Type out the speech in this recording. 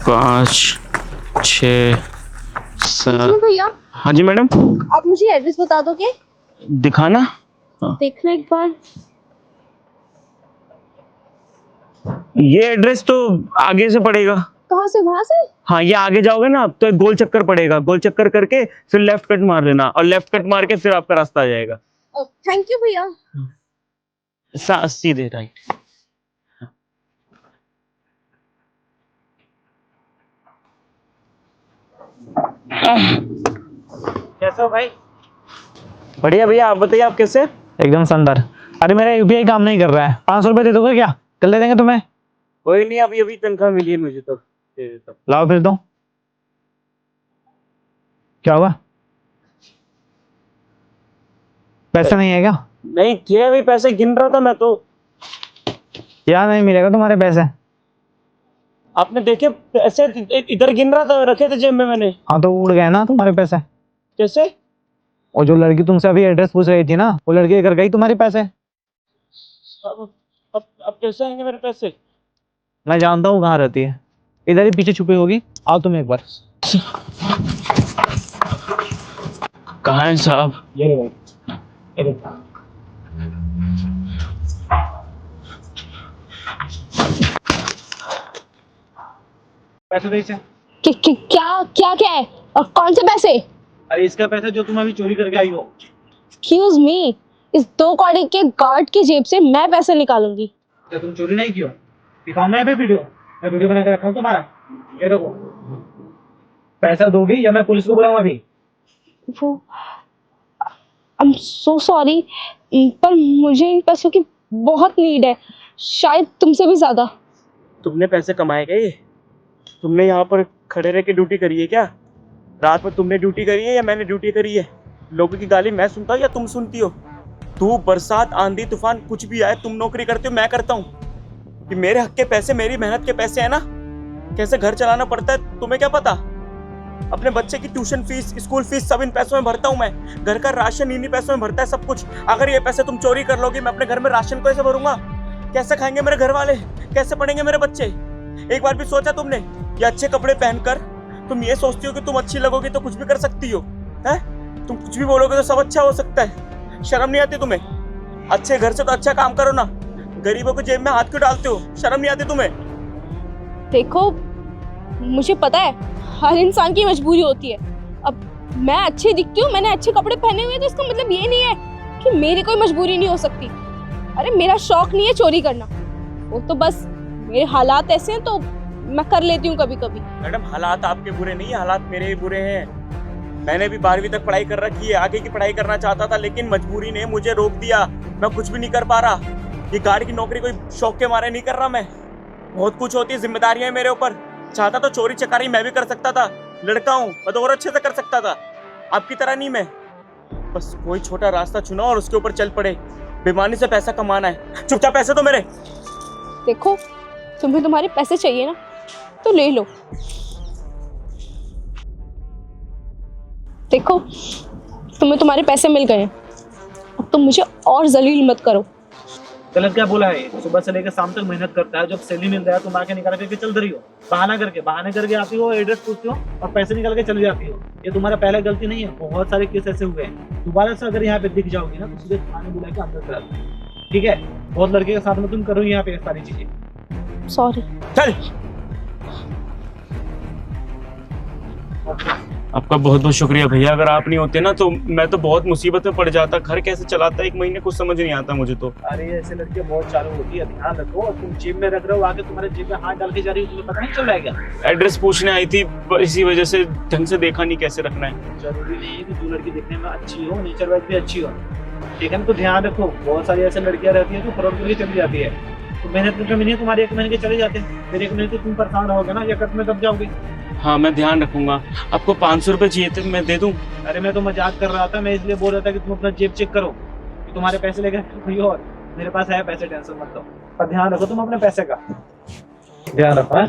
5 6 7। भैया, हाँ जी मैडम, आप मुझे एड्रेस बता दोगे? दिखाना। देखना एक बार। ये एड्रेस तो आगे से पड़ेगा। कहाँ से? वहां से? हाँ, ये आगे जाओगे ना तो एक गोल चक्कर पड़ेगा, गोल चक्कर करके फिर लेफ्ट कट मार लेना और लेफ्ट कट मार के फिर आपका रास्ता आ जाएगा। थैंक यू भैया। सीधे राइट। कैसे हो भाई? बढ़िया भैया, आप बताइए आप कैसे? एकदम शानदार। अरे मेरा यूपीआई काम नहीं कर रहा है, 500 रुपए दे दोगे क्या? कल दे देंगे तुम्हें। कोई नहीं, अभी अभी तनख्वाह मिली है मुझे तो दे देता हूँ। लाओ फिर दो। क्या हुआ? पैसा नहीं है क्या? नहीं थे, अभी पैसे गिन रहा था मैं तो। यार नहीं मिलेगा तुम्हारे पैसे। आपने देखे पैसे? इधर गिन रहा था, रखे थे जेब में मैंने। हाँ तो उड़ गए ना तुम्हारे पैसे। कैसे? और जो लड़की तुमसे अभी एड्रेस पूछ रही थी ना, वो लड़की कर गई तुम्हारे पैसे। अब कैसे आएंगे मेरे पैसे? मैं जानता हूँ कहाँ रहती है, इधर ही पीछे छुपी होगी। आओ तुम एक बार। कहाँ है साहब? ये भाई, पैसे दे इसे। क्या क्या क्या है? और कौन से पैसे? अरे इसका पैसा जो तुम अभी चोरी करके आई हो। एक्सक्यूज मी, इस 2 कौड़ी के गार्ड की जेब से मैं पैसे निकालूंगी? क्या तुम चोरी नहीं की हो? दिखाओ ना ये वीडियो, मैं वीडियो बना के रखा हूँ तुम्हारा। ये देखो, पैसा दोगी या मैं पुलिस को बुलाऊं अभी? वो आई एम सो सॉरी, पर मुझे इन पैसों की बहुत नीड है, शायद तुमसे भी ज्यादा। तुमने पैसे कमाए क्या? ये तुमने यहाँ पर खड़े रह के ड्यूटी करी है क्या? रात में तुमने ड्यूटी करी है या मैंने ड्यूटी करी है? लोगों की गाली मैं सुनता हूँ या तुम सुनती हो? तू बरसात आंधी तूफान कुछ भी आए, तुम नौकरी करते हो, मैं करता हूँ। कि मेरे हक के पैसे, मेरी मेहनत के पैसे है ना, कैसे घर चलाना पड़ता है तुम्हें क्या पता? अपने बच्चे की ट्यूशन फीस, स्कूल फीस सब इन पैसों में भरता हूँ मैं। घर का राशन इन्हीं पैसों में भरता है सब कुछ। अगर ये पैसे तुम चोरी कर लोगी, मैं अपने घर में राशन कैसे भरूंगा? कैसे खाएंगे मेरे घर वाले? कैसे पढ़ेंगे मेरे बच्चे? एक बार भी सोचा तुमने? ये अच्छे कपड़े पहनकर तुम ये सोचती हो कि तुम अच्छी लगोगी तो कुछ भी कर सकती हो? हैं? तुम कुछ भी बोलोगे तो सब अच्छा हो सकता है। शर्म नहीं आती तुम्हें? अच्छे घर से तो अच्छा काम करो ना, गरीबों की जेब में हाथ क्यों डालते हो? शर्म नहीं आती तुम्हें? देखो, मुझे पता है हर इंसान की मजबूरी होती है। अब मैं अच्छी दिखती हूँ, मैंने अच्छे कपड़े पहने हुए, तो इसका मतलब ये नहीं है कि मेरी कोई मजबूरी नहीं हो सकती। अरे मेरा शौक नहीं है चोरी करना, वो तो बस मेरे हालात ऐसे हैं तो मैं कर लेती हूँ कभी कभी। मैडम, हालात आपके बुरे नहीं है, हालात मेरे ही बुरे हैं। मैंने भी 12वीं तक पढ़ाई कर रखी है, आगे की पढ़ाई करना चाहता था, लेकिन मजबूरी ने मुझे रोक दिया। मैं कुछ भी नहीं कर पा रहा। ये गार्ड की नौकरी कोई शौक के मारे नहीं कर रहा मैं। बहुत कुछ होती है, जिम्मेदारियां मेरे ऊपर। चाहता तो चोरी चकारी मैं भी कर सकता था, लड़का हूँ मैं तो और अच्छे से कर सकता था, आपकी तरह नहीं मैं। बस कोई छोटा रास्ता चुना और उसके ऊपर चल पड़े। बेईमानी से पैसा कमाना है, चुपचाप पैसे दो मेरे। देखो, तुम्हें तुम्हारे पैसे चाहिए ना तो ले लो। देखो, तुम्हें तुम्हारे पैसे मिल गए हैं, अब तुम मुझे और जलील मत करो। गलत क्या बोला है? सुबह से लेकर शाम तक मेहनत करता है, जब सैलरी मिल रहा है तुम आके निकाल करके चल रही हो, बहाने करके आती हो, एड्रेस पूछती हो और पैसे निकाल के चली जाती हो। ये तुम्हारा पहला गलती नहीं है, बहुत सारे केस ऐसे हुए हैं। दोबारा से अगर यहाँ पे दिख जाओगी ना तो सीधे थाने बुला के अंदर करा दो, ठीक है? बहुत लड़के के साथ में तुम करो यहाँ पे सारी चीजें। सॉरी। चल। आपका बहुत बहुत शुक्रिया भैया, अगर आप नहीं होते ना तो मैं तो बहुत मुसीबत में पड़ जाता। घर कैसे चलाता 1 महीने कुछ समझ नहीं आता मुझे तो। अरे ऐसे लड़कियां बहुत चालू होती है, ध्यान रखो। और तुम जेब में रख रहे हो, आगे तुम्हारे जेब में हाथ डाल के जा रही हो, तुम्हें पता नहीं चल रहा है क्या? एड्रेस पूछने आई थी, इसी वजह से ढंग से देखा नहीं कैसे रखना है। जरूरी नहीं है कि जो लड़की दिखने में अच्छी हो, नेचर वाइज भी अच्छी हो, ठीक है ना? तो ध्यान रखो, बहुत सारी ऐसी लड़कियां रहती है जो फ्रॉड करके चली जाती है। तो मेहनत की कमी नहीं है, तुम्हारे 1 महीने के चले जाते हैं, फिर 1 महीने तो तुम परेशान रहोगे ना, या कट में दब जाओगे। हाँ मैं ध्यान रखूंगा। आपको 500 रुपए चाहिए थे, मैं दे दूं? अरे मैं तो मजाक कर रहा था, मैं इसलिए बोल रहा था कि तुम अपना जेब चेक करो कि तुम्हारे पैसे लेकर कोई और। मेरे पास है पैसे, टेंशन मत लो, पर ध्यान रखो तुम अपने पैसे का, ध्यान रखो।